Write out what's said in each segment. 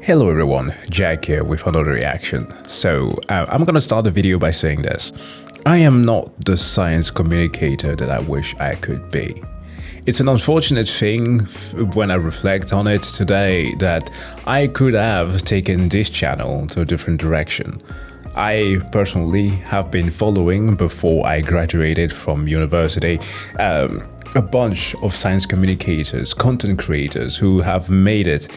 Hello everyone, Jack here with another reaction. I'm gonna start the video by saying this. I am not the science communicator that I wish I could be. It's an unfortunate thing when I reflect on it today that I could have taken this channel to a different direction. I personally have been following, before I graduated from university, a bunch of science communicators, content creators who have made it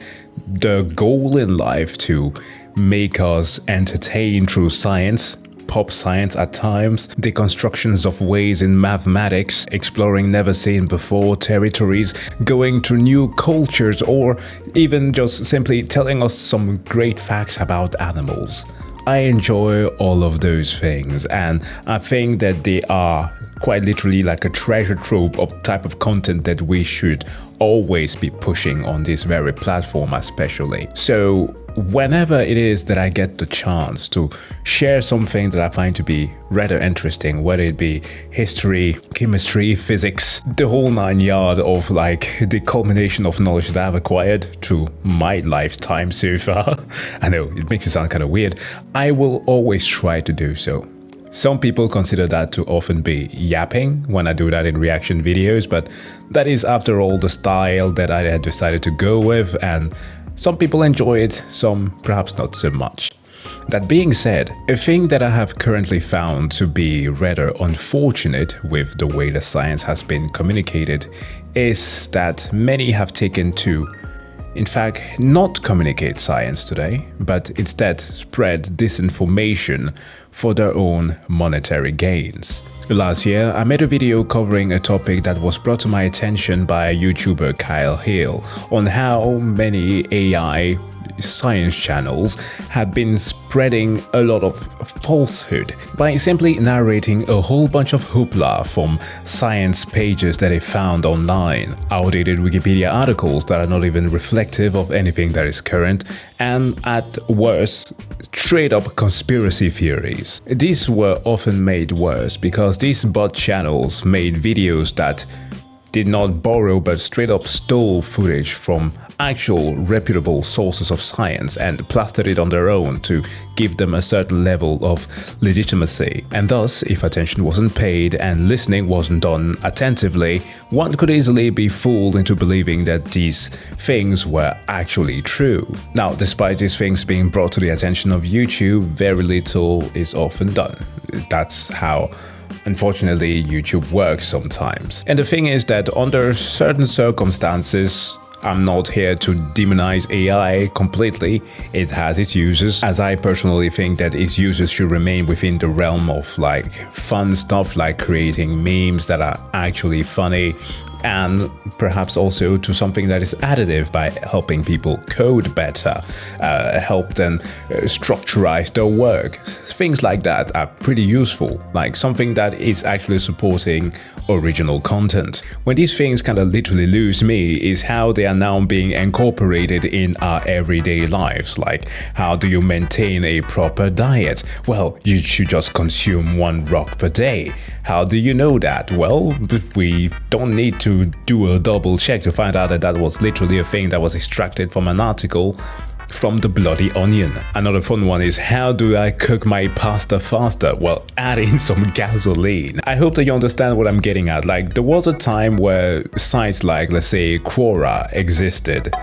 their goal in life to make us entertain through science, pop science at times, deconstructions of ways in mathematics, exploring never seen before territories, going to new cultures, or even just simply telling us some great facts about animals. I enjoy all of those things, and I think that they are quite literally like a treasure trove of type of content that we should always be pushing on this very platform especially. So whenever it is that I get the chance to share something that I find to be rather interesting, whether it be history, chemistry, physics, the whole 9 yards of like the culmination of knowledge that I've acquired through my lifetime so far, I know it makes it sound kind of weird, I will always try to do so. Some people consider that to often be yapping when I do that in reaction videos, but that is after all the style that I had decided to go with, and some people enjoy it, some perhaps not so much. That being said, a thing that I have currently found to be rather unfortunate with the way the science has been communicated is that many have taken to, in fact, not communicate science today, but instead spread disinformation for their own monetary gains. Last year, I made a video covering a topic that was brought to my attention by YouTuber Kyle Hill on how many AI science channels have been spreading a lot of falsehood by simply narrating a whole bunch of hoopla from science pages that they found online, outdated Wikipedia articles that are not even reflective of anything that is current, and at worst, straight up conspiracy theories. These were often made worse because these bot channels made videos that did not borrow but straight up stole footage from actual reputable sources of science and plastered it on their own to give them a certain level of legitimacy. And thus, if attention wasn't paid and listening wasn't done attentively, one could easily be fooled into believing that these things were actually true. Now, despite these things being brought to the attention of YouTube, very little is often done. That's how, unfortunately, YouTube works sometimes. And the thing is that under certain circumstances, I'm not here to demonize AI completely. It has its uses, as I personally think that its uses should remain within the realm of like fun stuff like creating memes that are actually funny, and perhaps also to something that is additive by helping people code better, help them structurize their work. Things like that are pretty useful, like something that is actually supporting original content. When these things kind of literally lose me is how they are now being incorporated in our everyday lives. Like, how do you maintain a proper diet? Well, you should just consume 1 rock per day. How do you know that? Well, we don't need to do a double check to find out that that was literally a thing that was extracted from an article from the Bloody Onion. Another fun one is, how do I cook my pasta faster? Well, add in some gasoline. I hope that you understand what I'm getting at. Like, there was a time where sites like, let's say, Quora existed.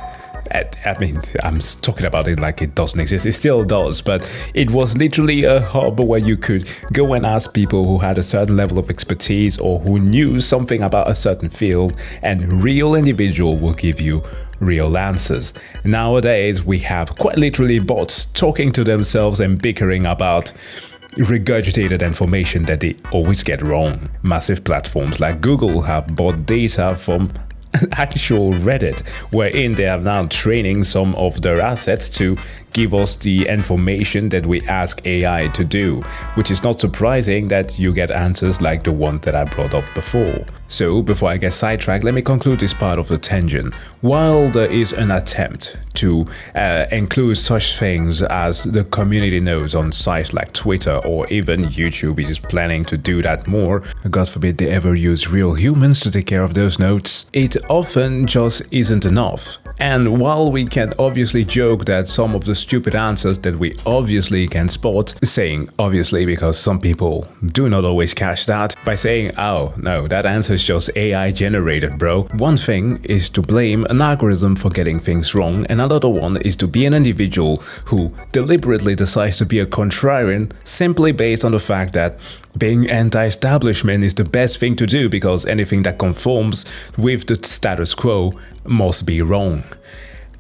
I mean, I'm talking about it like it doesn't exist. It still does, but it was literally a hub where you could go and ask people who had a certain level of expertise or who knew something about a certain field, and real individual will give you real answers. Nowadays, we have quite literally bots talking to themselves and bickering about regurgitated information that they always get wrong. Massive platforms like Google have bought data from actual Reddit, wherein they are now training some of their assets to give us the information that we ask AI to do, which is not surprising that you get answers like the one that I brought up before. So before I get sidetracked, let me conclude this part of the tangent. While there is an attempt to include such things as the community notes on sites like Twitter, or even YouTube is planning to do that more, God forbid they ever use real humans to take care of those notes, it often just isn't enough. And while we can obviously joke that some of the stupid answers that we obviously can spot, saying obviously because some people do not always catch that, by saying, oh no, that answer is just AI generated, bro. One thing is to blame an algorithm for getting things wrong, and another one is to be an individual who deliberately decides to be a contrarian simply based on the fact that being anti-establishment is the best thing to do because anything that conforms with the status quo must be wrong.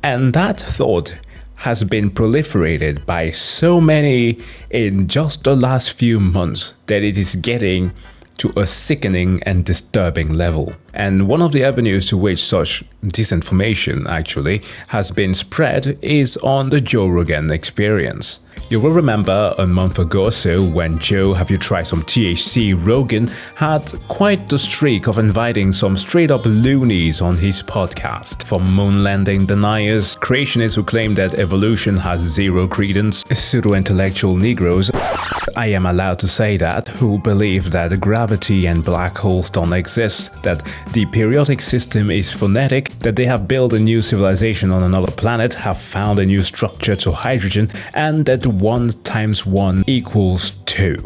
And that thought has been proliferated by so many in just the last few months that it is getting to a sickening and disturbing level. And one of the avenues to which such disinformation actually has been spread is on the Joe Rogan Experience. You will remember a month ago or so when Joe Have You Tried Some THC Rogan had quite the streak of inviting some straight up loonies on his podcast. From moon landing deniers, creationists who claim that evolution has zero credence, pseudo-intellectual Negroes, I am allowed to say that, who believe that gravity and black holes don't exist, that the periodic system is phonetic, that they have built a new civilization on another planet, have found a new structure to hydrogen, and that 1 times 1 equals 2.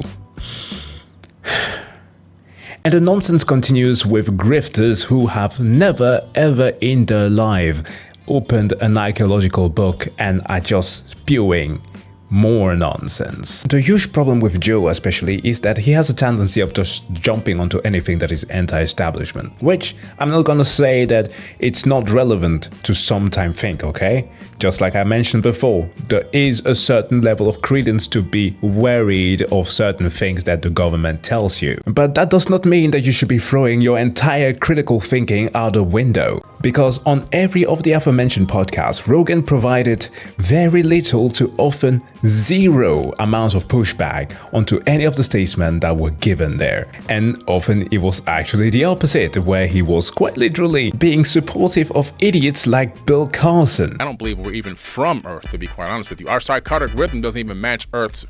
And the nonsense continues with grifters who have never ever in their life opened an archaeological book and are just spewing more nonsense. The huge problem with Joe especially is that he has a tendency of just jumping onto anything that is anti-establishment, which I'm not gonna say that it's not relevant to sometime think, okay? Just like I mentioned before, there is a certain level of credence to be worried of certain things that the government tells you. But that does not mean that you should be throwing your entire critical thinking out the window. Because on every of the aforementioned podcasts, Rogan provided very little to often zero amount of pushback onto any of the statements that were given there. And often it was actually the opposite, where he was quite literally being supportive of idiots like Bill Carlson. I don't believe we're even from Earth, to be quite honest with you. Our circadian rhythm doesn't even match Earth's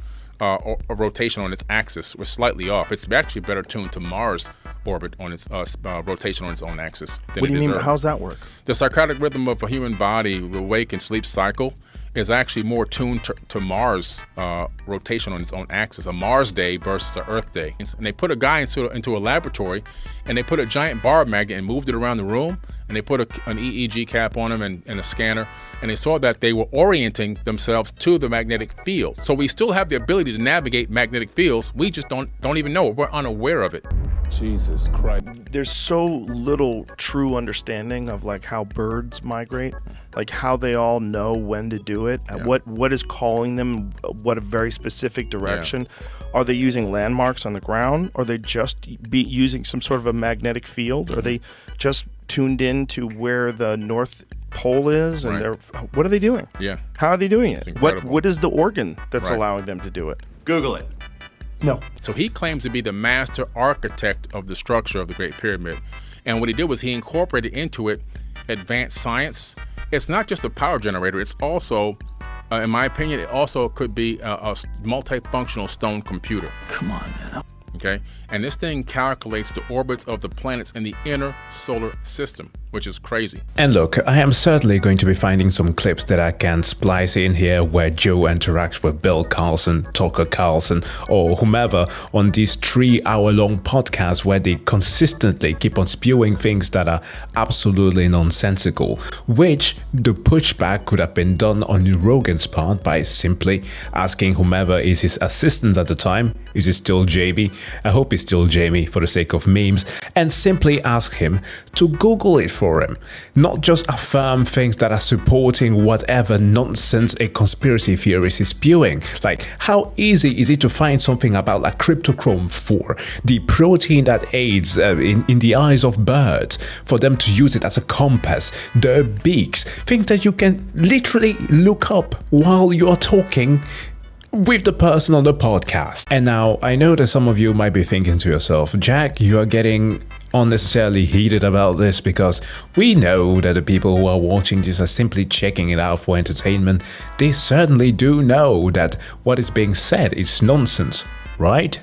rotation on its axis. We're slightly off. It's actually better tuned to Mars' orbit on its rotation on its own axis. What do you mean? How's that work? The circadian rhythm of a human body, the wake and sleep cycle, is actually more tuned to Mars' rotation on its own axis, a Mars day versus an Earth day. And they put a guy into a laboratory, and they put a giant bar magnet and moved it around the room, and they put an EEG cap on him and a scanner, and they saw that they were orienting themselves to the magnetic field. So we still have the ability to navigate magnetic fields. We just don't even know. We're unaware of it. Jesus Christ. There's so little true understanding of like how birds migrate, like how they all know when to do it, Yeah. what is calling them, what a very specific direction. Are they using landmarks on the ground? Are they just using some sort of a magnetic field? Are they just tuned in to where the North Pole is? And Right. what are they doing? Yeah. How are they doing It's it? incredible. What is the organ that's Right. allowing them to do it? Google it. No. So he claims to be the master architect of the structure of the Great Pyramid. And what he did was he incorporated into it advanced science. It's not just a power generator. It's also, in my opinion, it also could be a multifunctional stone computer. Come on, man. Okay? And this thing calculates the orbits of the planets in the inner solar system, which is crazy. And look, I am certainly going to be finding some clips that I can splice in here where Joe interacts with Bill Carlson, Tucker Carlson, or whomever on these 3-hour-long podcasts where they consistently keep on spewing things that are absolutely nonsensical, which the pushback could have been done on Rogan's part by simply asking whomever is his assistant at the time, is it still JB? I hope it's still Jamie for the sake of memes, and simply ask him to Google it for him, not just affirm things that are supporting whatever nonsense a conspiracy theorist is spewing. Like, how easy is it to find something about like cryptochrome 4, the protein that aids in the eyes of birds, for them to use it as a compass, their beaks, things that you can literally look up while you're talking with the person on the podcast. And now, I know that some of you might be thinking to yourself, Jack, you are getting unnecessarily heated about this because we know that the people who are watching this are simply checking it out for entertainment. They certainly do know that what is being said is nonsense, right?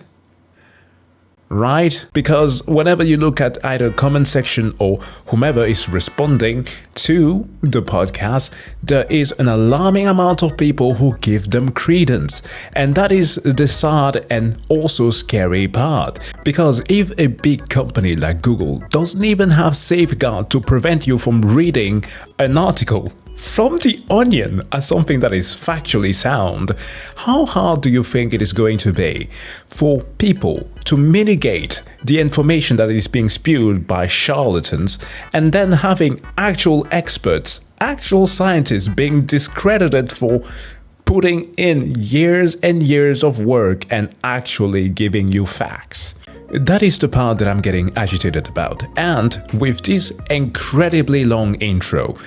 right? Because whenever you look at either comment section or whomever is responding to the podcast, there is an alarming amount of people who give them credence. And that is the sad and also scary part. Because if a big company like Google doesn't even have safeguard to prevent you from reading an article from The Onion as something that is factually sound, how hard do you think it is going to be for people to mitigate the information that is being spewed by charlatans and then having actual experts, actual scientists being discredited for putting in years and years of work and actually giving you facts? That is the part that I'm getting agitated about. And with this incredibly long intro,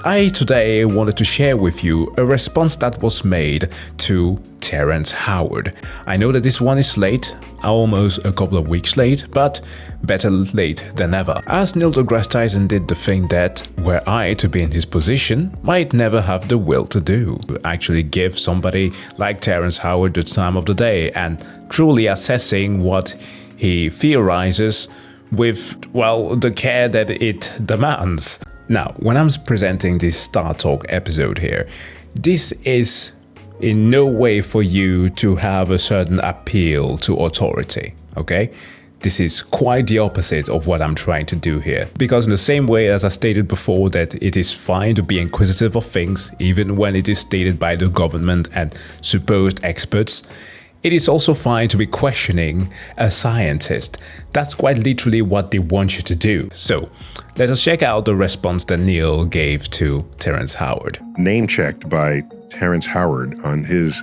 I today wanted to share with you a response that was made to Terrence Howard. I know that this one is late, almost a couple of weeks late, but better late than never. As Niel Degrass Tyson did the thing that, were I to be in his position, might never have the will to do. Actually give somebody like Terrence Howard the time of the day and truly assessing what he theorizes with, well, the care that it demands. Now, when I'm presenting this Star Talk episode here, this is in no way for you to have a certain appeal to authority, okay? This is quite the opposite of what I'm trying to do here. Because in the same way as I stated before that it is fine to be inquisitive of things, even when it is stated by the government and supposed experts, it is also fine to be questioning a scientist. That's quite literally what they want you to do. So, let us check out the response that Niel gave to Terrence Howard. Name-checked by Terrence Howard on his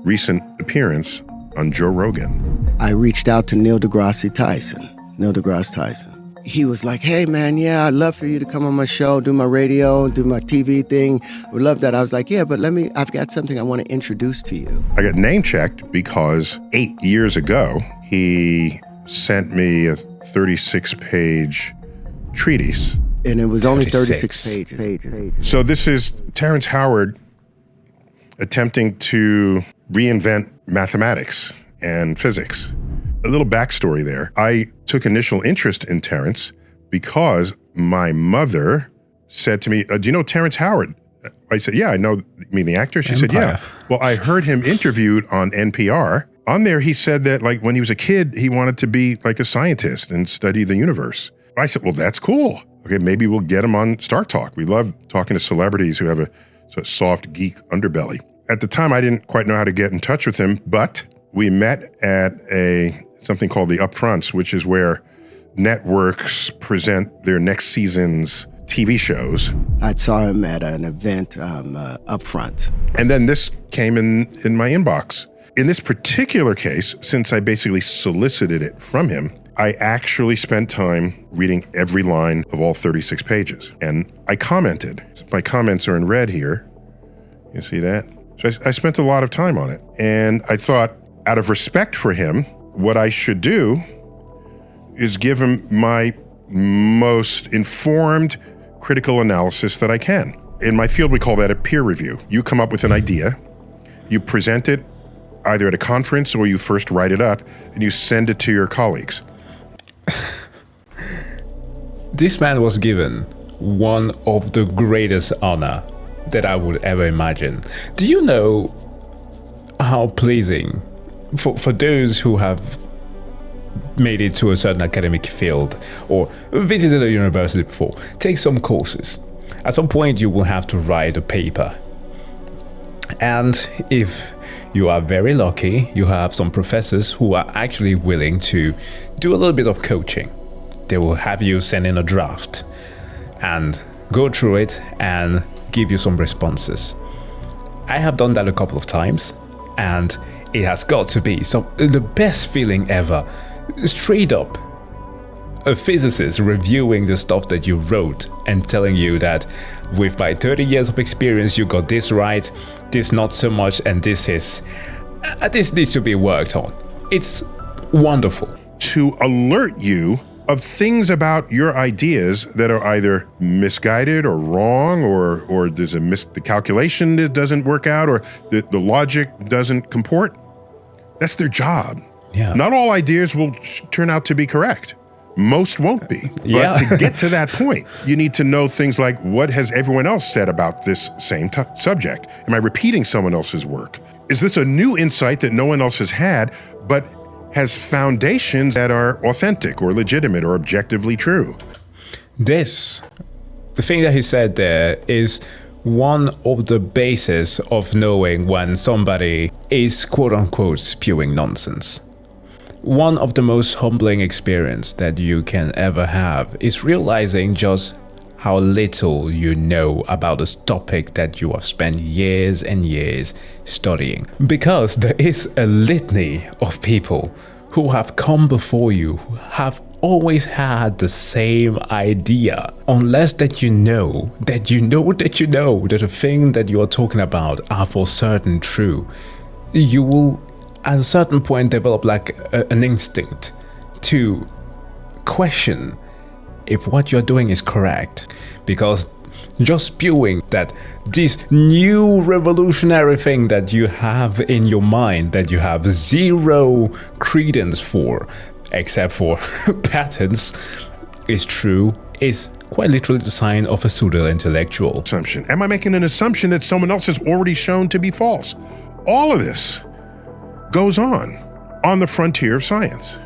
recent appearance on Joe Rogan. I reached out to Niel Degrass Tyson. He was like, hey man, yeah, I'd love for you to come on my show, do my radio, do my TV thing. I would love that. I was like, yeah, but I've got something I want to introduce to you. I got name-checked because 8 years ago, he sent me a 36-page treatise. And it was only 36 pages. So this is Terrence Howard attempting to reinvent mathematics and physics. A little backstory there. I took initial interest in Terrence because my mother said to me, do you know Terrence Howard? I said, yeah, I know. You mean the actor? She said, yeah. Well, I heard him interviewed on NPR. On there, he said that like when he was a kid, he wanted to be like a scientist and study the universe. I said, well, that's cool. Okay, maybe we'll get him on Star Talk. We love talking to celebrities who have a sort of soft geek underbelly. At the time, I didn't quite know how to get in touch with him, but we met at something called the Upfronts, which is where networks present their next season's TV shows. I saw him at an event Upfront. And then this came in my inbox. In this particular case, since I basically solicited it from him, I actually spent time reading every line of all 36 pages. And I commented. My comments are in red here. You see that? So I spent a lot of time on it. And I thought, out of respect for him, what I should do is give him my most informed critical analysis that I can. In my field, we call that a peer review. You come up with an idea, you present it either at a conference or you first write it up, and you send it to your colleagues. This man was given one of the greatest honor that I would ever imagine. Do you know how pleasing for those who have made it to a certain academic field or visited a university before, take some courses. At some point you will have to write a paper. And if you are very lucky, you have some professors who are actually willing to do a little bit of coaching. They will have you send in a draft and go through it and give you some responses. I have done that a couple of times, and it has got to be the best feeling ever. Straight up, a physicist reviewing the stuff that you wrote and telling you that with my 30 years of experience, you got this right, this not so much, and this needs to be worked on. It's wonderful. To alert you of things about your ideas that are either misguided or wrong, or there's the calculation that doesn't work out, or the logic doesn't comport. That's their job. Yeah. Not all ideas will turn out to be correct. Most won't be. Yeah. But to get to that point, you need to know things like, what has everyone else said about this same subject? Am I repeating someone else's work? Is this a new insight that no one else has had, but has foundations that are authentic or legitimate or objectively true? The thing that he said there is one of the bases of knowing when somebody is quote unquote spewing nonsense. One of the most humbling experiences that you can ever have is realizing just how little you know about this topic that you have spent years and years studying. Because there is a litany of people who have come before you, who have always had the same idea. Unless that you know that the thing that you are talking about are for certain true, you will at a certain point develop like an instinct to question if what you're doing is correct, because just spewing that this new revolutionary thing that you have in your mind that you have zero credence for, except for patents, is true, is quite literally the sign of a pseudo-intellectual. Assumption. Am I making an assumption that someone else has already shown to be false? All of this goes on the frontier of science.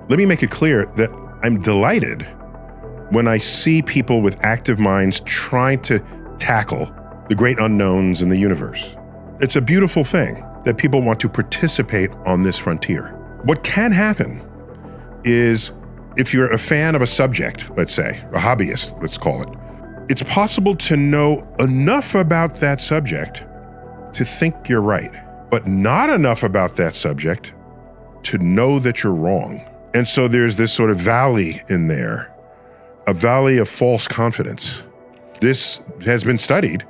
Let me make it clear that I'm delighted when I see people with active minds trying to tackle the great unknowns in the universe. It's a beautiful thing that people want to participate on this frontier. What can happen is, if you're a fan of a subject, let's say, a hobbyist, let's call it, it's possible to know enough about that subject to think you're right, but not enough about that subject to know that you're wrong. And so there's this sort of valley in there, a valley of false confidence. This has been studied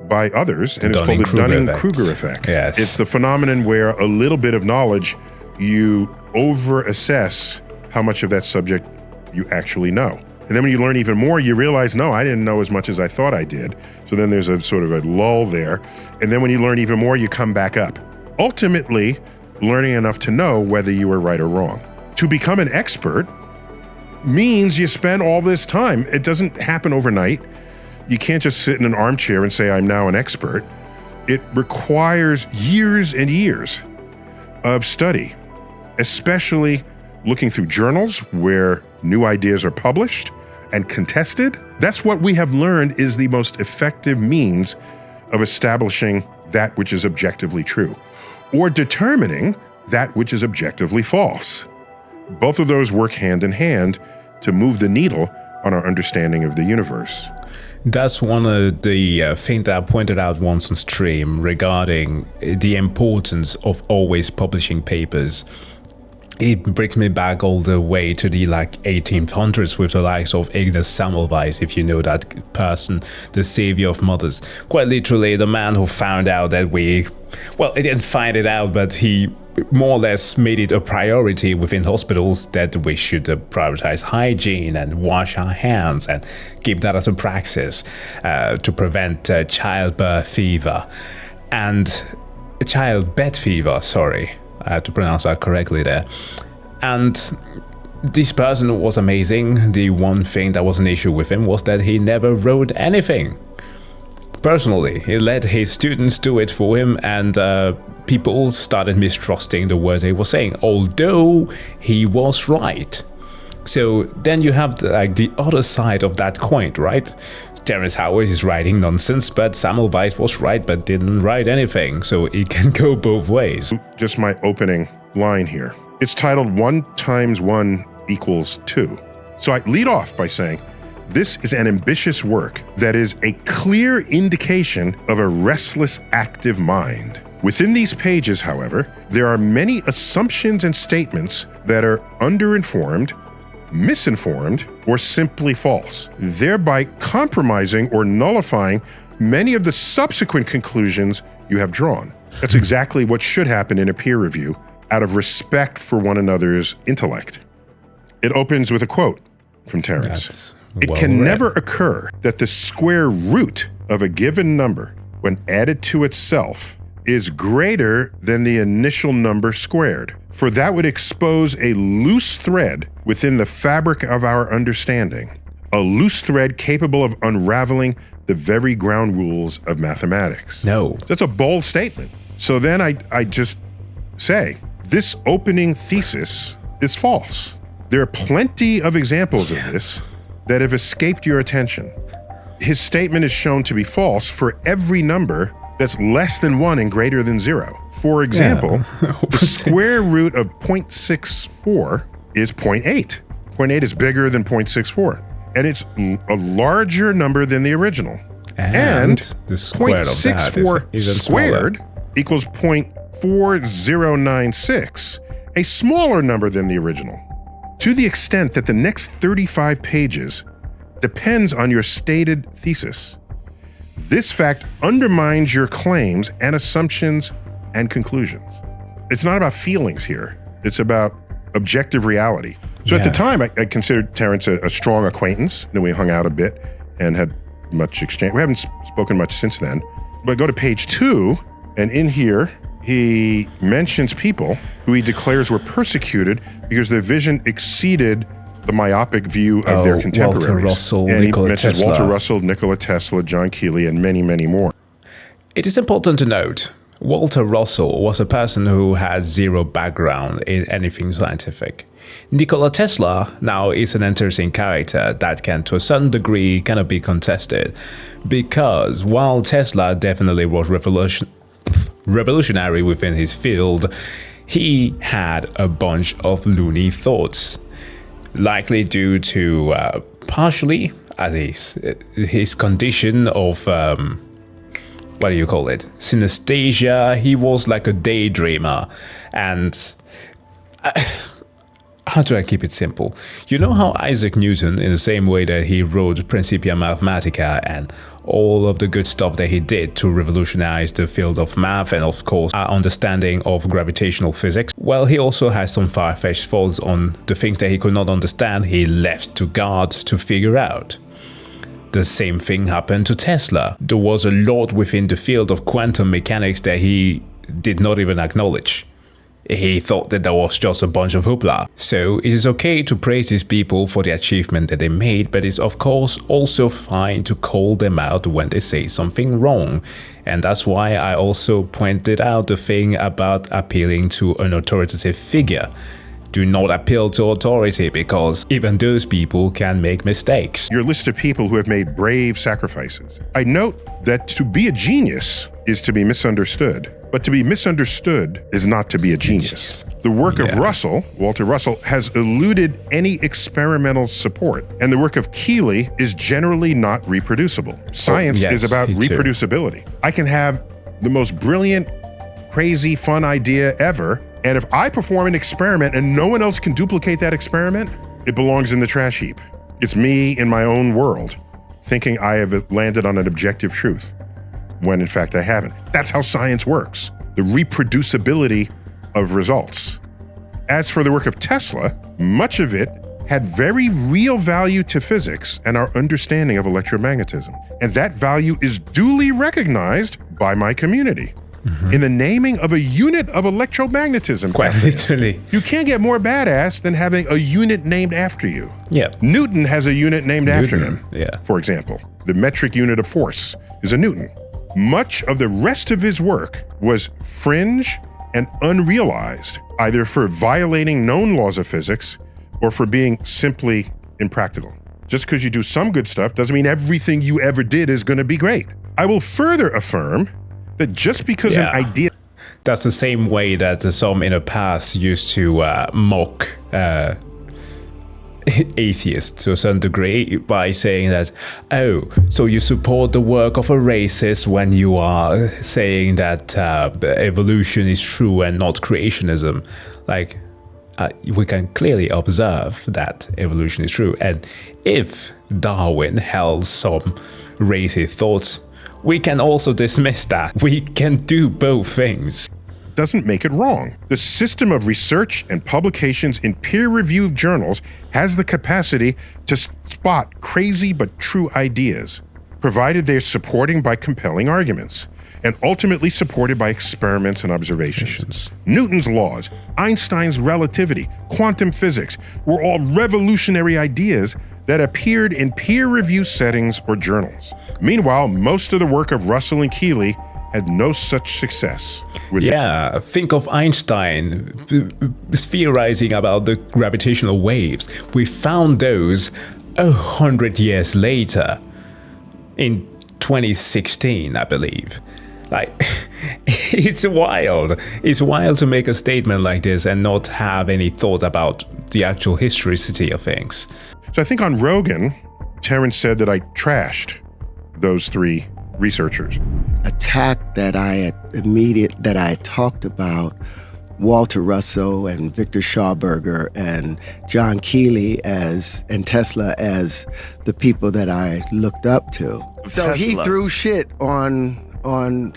by others, and it's called the Dunning-Kruger effect. Yes. It's the phenomenon where a little bit of knowledge, you over-assess how much of that subject you actually know. And then when you learn even more, you realize, no, I didn't know as much as I thought I did. So then there's a sort of a lull there. And then when you learn even more, you come back up. Ultimately, learning enough to know whether you were right or wrong. To become an expert means you spend all this time. It doesn't happen overnight. You can't just sit in an armchair and say, I'm now an expert. It requires years and years of study, especially looking through journals where new ideas are published and contested. That's what we have learned is the most effective means of establishing that which is objectively true, or determining that which is objectively false. Both of those work hand in hand to move the needle on our understanding of the universe. That's one of the things that I pointed out once on stream regarding the importance of always publishing papers. It brings me back all the way to the 1800s with the likes of Ignaz Semmelweis, if you know that person, the savior of mothers. Quite literally the man who found out that he didn't find it out, but he more or less made it a priority within hospitals that we should prioritize hygiene and wash our hands and keep that as a praxis to prevent childbed fever. Sorry. I had to pronounce that correctly there. And this person was amazing. The one thing that was an issue with him was that he never wrote anything. Personally, he let his students do it for him, and people started mistrusting the words he was saying, although he was right. So then you have the other side of that coin, right? Terrence Howard is writing nonsense, but Semmelweis was right but didn't write anything, so it can go both ways. Just my opening line here. It's titled 1 × 1 = 2. So I lead off by saying, this is an ambitious work that is a clear indication of a restless, active mind. Within these pages, however, there are many assumptions and statements that are underinformed, misinformed, or simply false, thereby compromising or nullifying many of the subsequent conclusions you have drawn. That's exactly what should happen in a peer review out of respect for one another's intellect. It opens with a quote from Terrence. It can never occur that the square root of a given number, when added to itself, is greater than the initial number squared, for that would expose a loose thread within the fabric of our understanding, a loose thread capable of unraveling the very ground rules of mathematics. No. That's a bold statement. So then I just say, this opening thesis is false. There are plenty of examples of this that have escaped your attention. His statement is shown to be false for every number that's less than 1 and greater than 0. For example, the square root of 0.64 is 0.8. 0.8 is bigger than 0.64, and it's a larger number than the original. And the square of that is even squared equals 0.4096, a smaller number than the original. To the extent that the next 35 pages depends on your stated thesis, this fact undermines your claims and assumptions and conclusions. It's not about feelings here. It's about objective reality. So at the time, I considered Terrence a strong acquaintance. Then we hung out a bit and had much exchange. We haven't spoken much since then. But go to page 2, and in here, he mentions people who he declares were persecuted because their vision exceeded the myopic view of their contemporaries. Walter Russell, and Nikola he mentions Tesla. Walter Russell, Nikola Tesla, John Keeley, and many, many more. It is important to note, Walter Russell was a person who has zero background in anything scientific. Nikola Tesla now is an interesting character that can, to a certain degree, kind of be contested, because while Tesla definitely was revolutionary within his field, he had a bunch of loony thoughts, likely due to partially at least his condition of what do you call it, synesthesia. He was like a daydreamer, and how do I keep it simple? You know how Isaac Newton, in the same way that he wrote Principia Mathematica and all of the good stuff that he did to revolutionize the field of math and, of course, our understanding of gravitational physics, well, he also has some far-fetched thoughts on the things that he could not understand he left to God to figure out. The same thing happened to Tesla. There was a lot within the field of quantum mechanics that he did not even acknowledge. He thought that was just a bunch of hoopla. So it is okay to praise these people for the achievement that they made, but it's of course also fine to call them out when they say something wrong. And that's why I also pointed out the thing about appealing to an authoritative figure. Do not appeal to authority, because even those people can make mistakes. Your list of people who have made brave sacrifices. I note that to be a genius is to be misunderstood, but to be misunderstood is not to be a genius. The work of Russell, Walter Russell, has eluded any experimental support, and the work of Keeley is generally not reproducible. Science is about reproducibility. I can have the most brilliant, crazy, fun idea ever, and if I perform an experiment and no one else can duplicate that experiment, it belongs in the trash heap. It's me in my own world, thinking I have landed on an objective truth, when in fact I haven't. That's how science works, the reproducibility of results. As for the work of Tesla, much of it had very real value to physics and our understanding of electromagnetism. And that value is duly recognized by my community. In the naming of a unit of electromagnetism. Quite literally. You can't get more badass than having a unit named after you. Yeah. Newton has a unit named after him. Yeah. For example, the metric unit of force is a Newton. Much of the rest of his work was fringe and unrealized, either for violating known laws of physics or for being simply impractical. Just because you do some good stuff doesn't mean everything you ever did is going to be great. I will further affirm that just because an idea... That's the same way that some in the past used to mock atheists to a certain degree by saying that, oh, so you support the work of a racist when you are saying that evolution is true and not creationism. Like, we can clearly observe that evolution is true. And if Darwin held some racist thoughts, we can also dismiss that. We can do both things. Doesn't make it wrong. The system of research and publications in peer-reviewed journals has the capacity to spot crazy but true ideas. provided they're supporting by compelling arguments, and ultimately supported by experiments and observations. Newton's laws, Einstein's relativity, quantum physics were all revolutionary ideas that appeared in peer-review settings or journals. Meanwhile, most of the work of Russell and Keeley had no such success. Yeah, think of Einstein theorizing about the gravitational waves. We found those 100 years later, in 2016, I believe. Like, it's wild. It's wild to make a statement like this and not have any thought about the actual historicity of things. So I think on Rogan, Terrence said that I trashed those three researchers. Attack that I had talked about Walter Russell and Victor Schauberger and John Keeley and Tesla as the people that I looked up to. So he threw shit on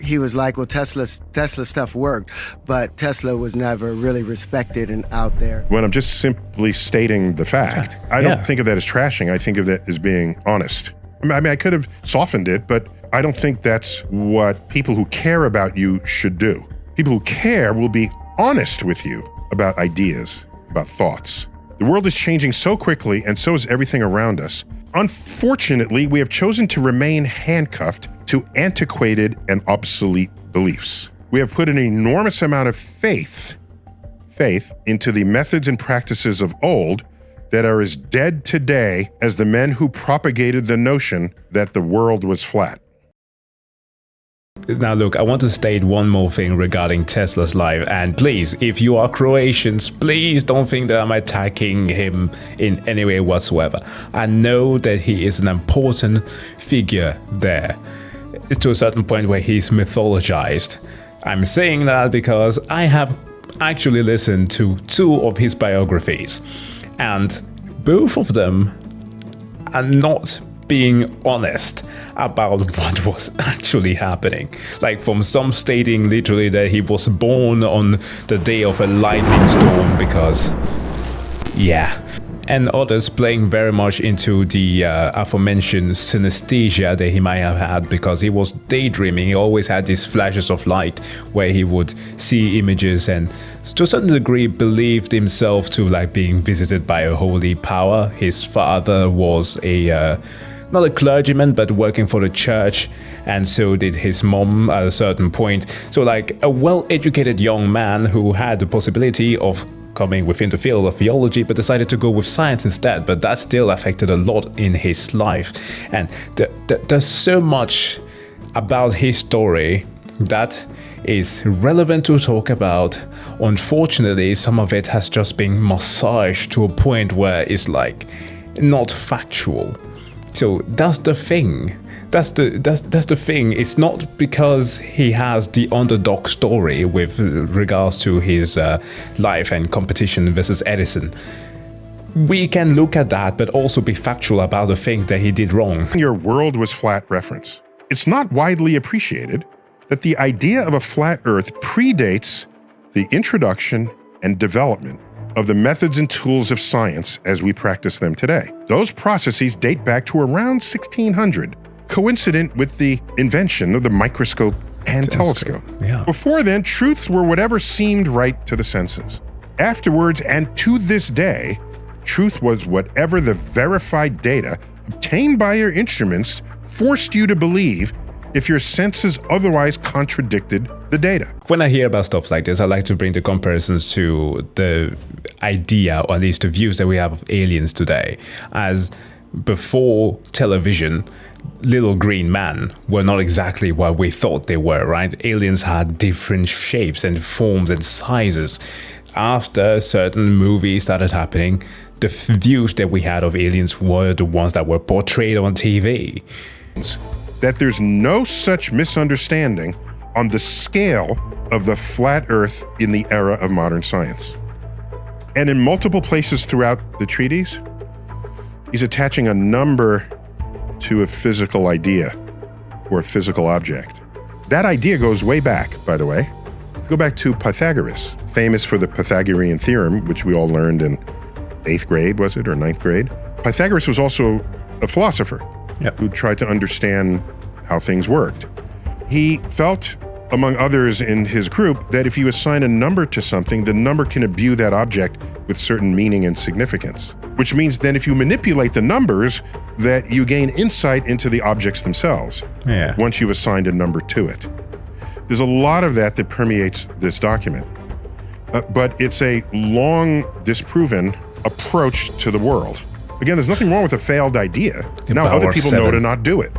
he was like, well, Tesla stuff worked, but Tesla was never really respected and out there. When I'm just simply stating the fact, I don't think of that as trashing. I think of that as being honest. I mean, I could have softened it, but I don't think that's what people who care about you should do. People who care will be honest with you about ideas, about thoughts. The world is changing so quickly, and so is everything around us. Unfortunately, we have chosen to remain handcuffed to antiquated and obsolete beliefs. We have put an enormous amount of faith into the methods and practices of old that are as dead today as the men who propagated the notion that the world was flat. Now look, I want to state one more thing regarding Tesla's life, and please, if you are Croatians, please don't think that I'm attacking him in any way whatsoever. I know that he is an important figure there, to a certain point where he's mythologized. I'm saying that because I have actually listened to 2 of his biographies, and both of them are not being honest about what was actually happening. Like, from some stating literally that he was born on the day of a lightning storm because, yeah. And others playing very much into the aforementioned synesthesia that he might have had because he was daydreaming. He always had these flashes of light where he would see images and to a certain degree believed himself to like being visited by a holy power. His father was not a clergyman, but working for the church, and so did his mom at a certain point. So like a well-educated young man who had the possibility of coming within the field of theology, but decided to go with science instead. But that still affected a lot in his life. And there's so much about his story that is relevant to talk about. Unfortunately, some of it has just been massaged to a point where it's like not factual. So that's the thing. That's the thing. It's not because he has the underdog story with regards to his life and competition versus Edison. We can look at that, but also be factual about the things that he did wrong. Your world was flat reference. It's not widely appreciated that the idea of a flat Earth predates the introduction and development of the methods and tools of science as we practice them today. Those processes date back to around 1600, coincident with the invention of the microscope and telescope. Yeah. Before then, truths were whatever seemed right to the senses. Afterwards, and to this day, truth was whatever the verified data obtained by your instruments forced you to believe if your senses otherwise contradicted the data. When I hear about stuff like this, I like to bring the comparisons to the idea, or at least the views that we have of aliens today. As before television, little green men were not exactly what we thought they were, right? Aliens had different shapes and forms and sizes. After certain movies started happening, the views that we had of aliens were the ones that were portrayed on TV. That there's no such misunderstanding on the scale of the flat Earth in the era of modern science. And in multiple places throughout the treatise, he's attaching a number to a physical idea or a physical object. That idea goes way back, by the way. Go back to Pythagoras, famous for the Pythagorean theorem, which we all learned in 8th grade, was it, or 9th grade? Pythagoras was also a philosopher. who tried to understand how things worked. He felt, among others in his group, that if you assign a number to something, the number can imbue that object with certain meaning and significance, which means then if you manipulate the numbers, that you gain insight into the objects themselves once you've assigned a number to it. There's a lot of that permeates this document, but it's a long disproven approach to the world. Again, there's nothing wrong with a failed idea. Now other people know to not do it,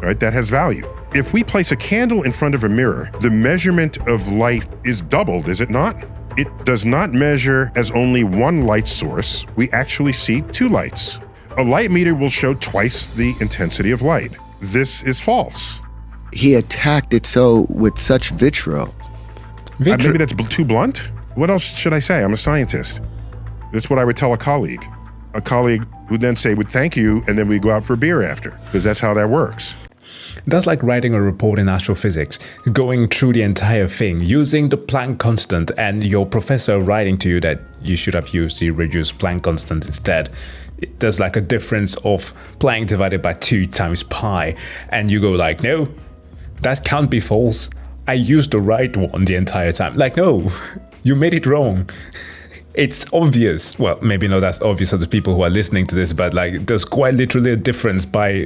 right? That has value. If we place a candle in front of a mirror, the measurement of light is doubled, is it not? It does not measure as only one light source. We actually see two lights. A light meter will show twice the intensity of light. This is false. He attacked it with such vitriol. Maybe that's too blunt. What else should I say? I'm a scientist. That's what I would tell a colleague. A colleague who then would thank you, and then we go out for a beer after, because that's how that works. That's like writing a report in astrophysics, going through the entire thing, using the Planck constant, and your professor writing to you that you should have used the reduced Planck constant instead. There's like a difference of Planck divided by 2 times pi, and you go like, no, that can't be false. I used the right one the entire time. Like, no, you made it wrong. It's obvious. Well, maybe not as obvious to the people who are listening to this, but like there's quite literally a difference by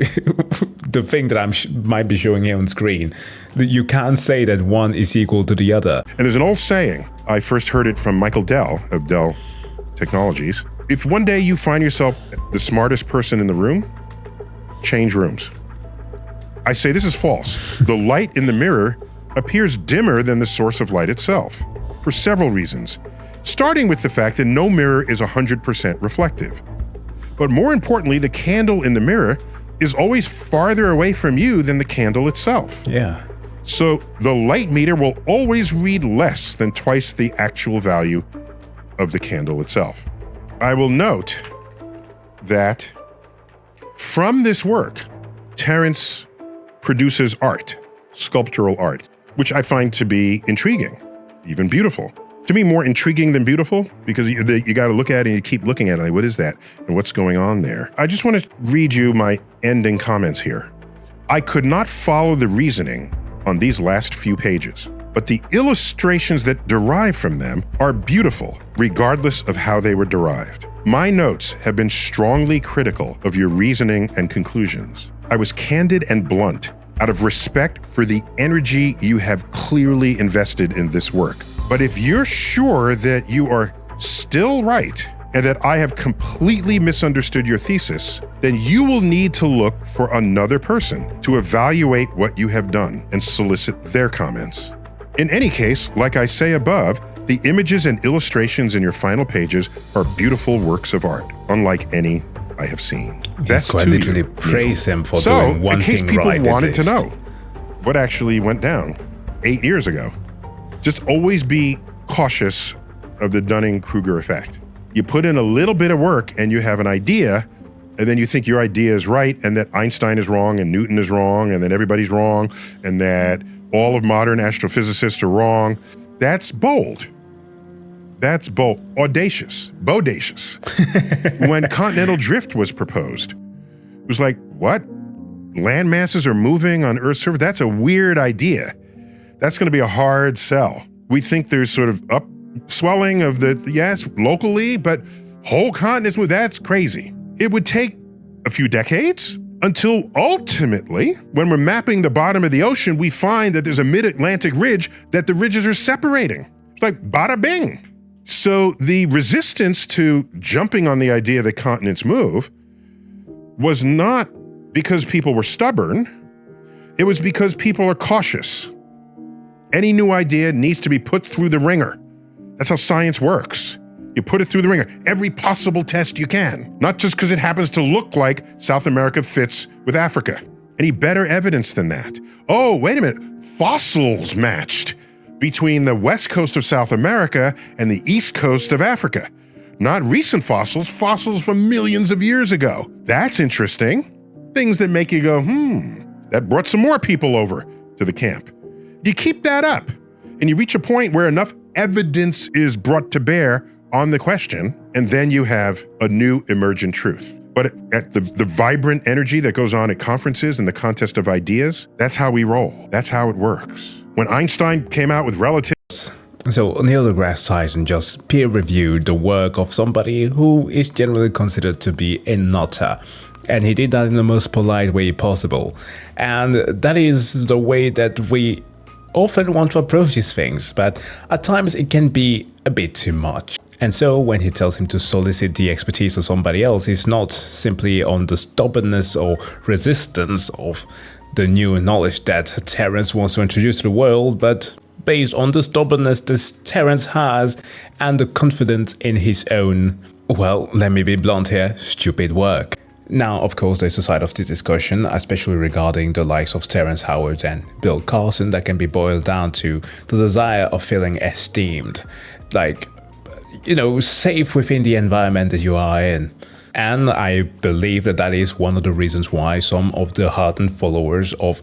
the thing that might be showing here on screen. You can't say that one is equal to the other. And there's an old saying, I first heard it from Michael Dell of Dell Technologies. If one day you find yourself the smartest person in the room, change rooms. I say this is false. The light in the mirror appears dimmer than the source of light itself for several reasons. Starting with the fact that no mirror is 100% reflective. But more importantly, the candle in the mirror is always farther away from you than the candle itself. Yeah. So the light meter will always read less than twice the actual value of the candle itself. I will note that from this work, Terrence produces art, sculptural art, which I find to be intriguing, even beautiful. To me, more intriguing than beautiful, because you got to look at it and you keep looking at it, like, what is that? And what's going on there? I just want to read you my ending comments here. I could not follow the reasoning on these last few pages, but the illustrations that derive from them are beautiful, regardless of how they were derived. My notes have been strongly critical of your reasoning and conclusions. I was candid and blunt out of respect for the energy you have clearly invested in this work. But if you're sure that you are still right and that I have completely misunderstood your thesis, then you will need to look for another person to evaluate what you have done and solicit their comments. In any case, like I say above, the images and illustrations in your final pages are beautiful works of art, unlike any I have seen. That's quite literally praise him for doing one thing right. So, in case people wanted to know what actually went down 8 years ago, just always be cautious of the Dunning-Kruger effect. You put in a little bit of work and you have an idea, and then you think your idea is right, and that Einstein is wrong, and Newton is wrong, and that everybody's wrong, and that all of modern astrophysicists are wrong. That's bold. That's bold. Audacious. Bodacious. When continental drift was proposed, it was like, what? Land masses are moving on Earth's surface? That's a weird idea. That's going to be a hard sell. We think there's sort of upswelling of yes, locally, but whole continents, that's crazy. It would take a few decades until ultimately, when we're mapping the bottom of the ocean, we find that there's a mid-Atlantic ridge that the ridges are separating. It's like bada bing. So the resistance to jumping on the idea that continents move was not because people were stubborn. It was because people are cautious. Any new idea needs to be put through the ringer. That's how science works. You put it through the ringer. Every possible test you can. Not just because it happens to look like South America fits with Africa. Any better evidence than that? Oh, wait a minute. Fossils matched between the west coast of South America and the east coast of Africa. Not recent fossils, fossils from millions of years ago. That's interesting. Things that make you go, that brought some more people over to the camp. You keep that up, and you reach a point where enough evidence is brought to bear on the question, and then you have a new emergent truth. But at the vibrant energy that goes on at conferences and the contest of ideas, that's how we roll. That's how it works. When Einstein came out with relativism, so Niel Degrass Tyson just peer-reviewed the work of somebody who is generally considered to be a nutter. And he did that in the most polite way possible. And that is the way that we often want to approach these things, but at times it can be a bit too much. And so when he tells him to solicit the expertise of somebody else, it's not simply on the stubbornness or resistance of the new knowledge that Terrence wants to introduce to the world, but based on the stubbornness that Terrence has and the confidence in his own, well, let me be blunt here, stupid work. Now, of course, there's a side of this discussion, especially regarding the likes of Terrence Howard and Bill Carlson, that can be boiled down to the desire of feeling esteemed, like, you know, safe within the environment that you are in. And I believe that that is one of the reasons why some of the hardened followers of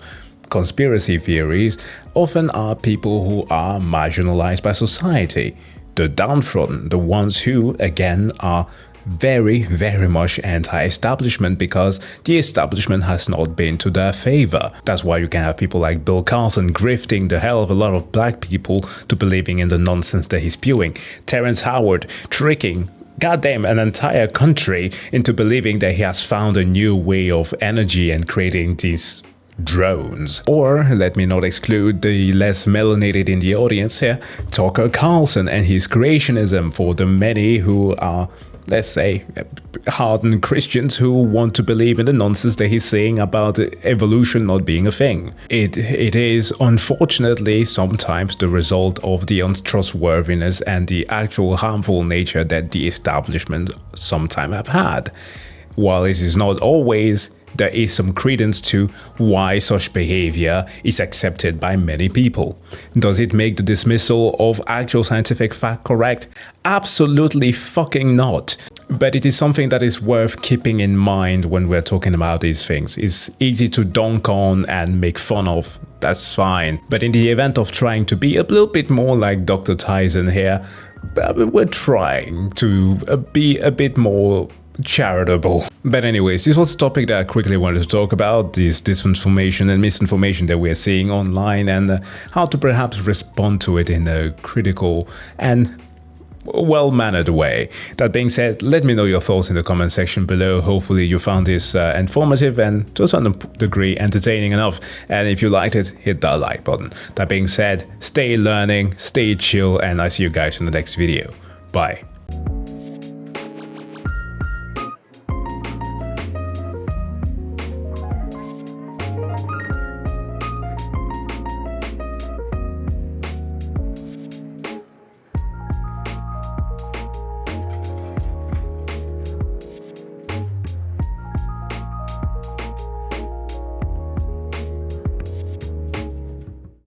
conspiracy theories often are people who are marginalized by society, the downtrodden, the ones who, again, are very, very much anti-establishment because the establishment has not been to their favor. That's why you can have people like Bill Carlson grifting the hell of a lot of black people to believing in the nonsense that he's spewing. Terrence Howard tricking goddamn an entire country into believing that he has found a new way of energy and creating these drones. Or, let me not exclude the less melanated in the audience here, Tucker Carlson and his creationism for the many who are, let's say, hardened Christians who want to believe in the nonsense that he's saying about evolution not being a thing. It is unfortunately sometimes the result of the untrustworthiness and the actual harmful nature that the establishment sometimes have had. While this is not always, there is some credence to why such behavior is accepted by many people. Does it make the dismissal of actual scientific fact correct? Absolutely fucking not. But it is something that is worth keeping in mind when we're talking about these things. It's easy to dunk on and make fun of, that's fine. But in the event of trying to be a little bit more like Dr. Tyson here, we're trying to be a bit more charitable. But anyways, this was a topic that I quickly wanted to talk about, this disinformation and misinformation that we're seeing online, and how to perhaps respond to it in a critical and well-mannered way. That being said, let me know your thoughts in the comment section below. Hopefully you found this informative and to a certain degree entertaining enough, and if you liked it, hit that like button. That being said, stay learning, stay chill, and I see you guys in the next video. Bye.